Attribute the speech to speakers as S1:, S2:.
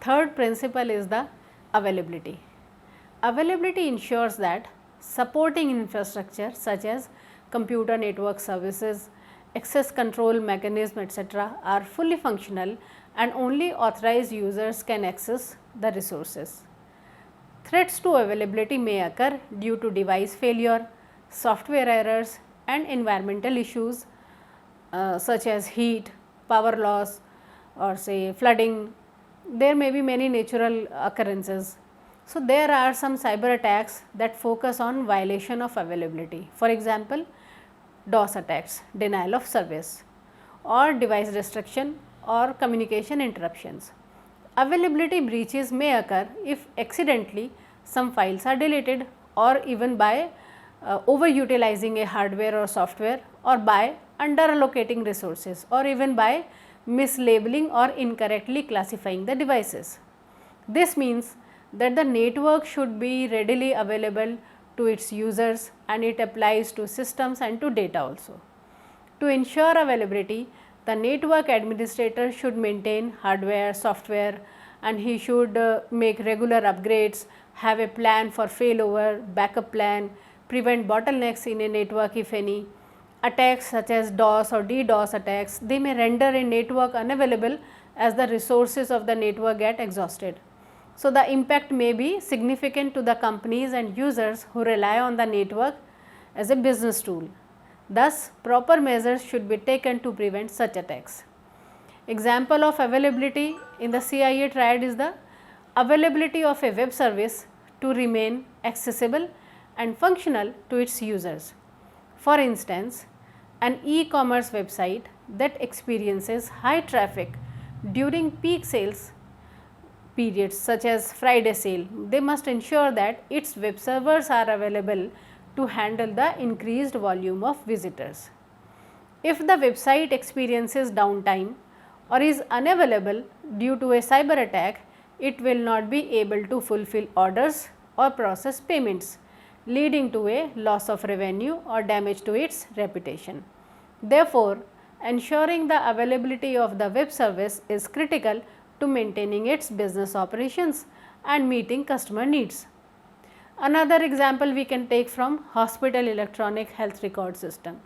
S1: third principle is the availability. Availability ensures that supporting infrastructure such as computer network services, access control mechanism etc. are fully functional and only authorized users can access the resources. Threats to availability may occur due to device failure, software errors and environmental issues such as heat, power loss or say flooding. There may be many natural occurrences. So, there are some cyber attacks that focus on violation of availability. For example, DOS attacks, denial of service or device destruction or communication interruptions. Availability breaches may occur if accidentally some files are deleted or even by overutilizing a hardware or software or by underallocating resources or even by mislabeling or incorrectly classifying the devices. This means that the network should be readily available to its users and it applies to systems and to data also. To ensure availability, the network administrator should maintain hardware, software and he should make regular upgrades, have a plan for failover, backup plan, prevent bottlenecks in a network if any. Attacks such as DOS or DDoS attacks, they may render a network unavailable as the resources of the network get exhausted. So, the impact may be significant to the companies and users who rely on the network as a business tool. Thus, proper measures should be taken to prevent such attacks. Example of availability in the CIA Triad is the availability of a web service to remain accessible and functional to its users. For instance, an e-commerce website that experiences high traffic during peak sales periods such as Friday sale, they must ensure that its web servers are available to handle the increased volume of visitors. If the website experiences downtime or is unavailable due to a cyber attack, it will not be able to fulfill orders or process payments, leading to a loss of revenue or damage to its reputation. Therefore, ensuring the availability of the web service is critical to maintaining its business operations and meeting customer needs. Another example we can take from hospital electronic health record system.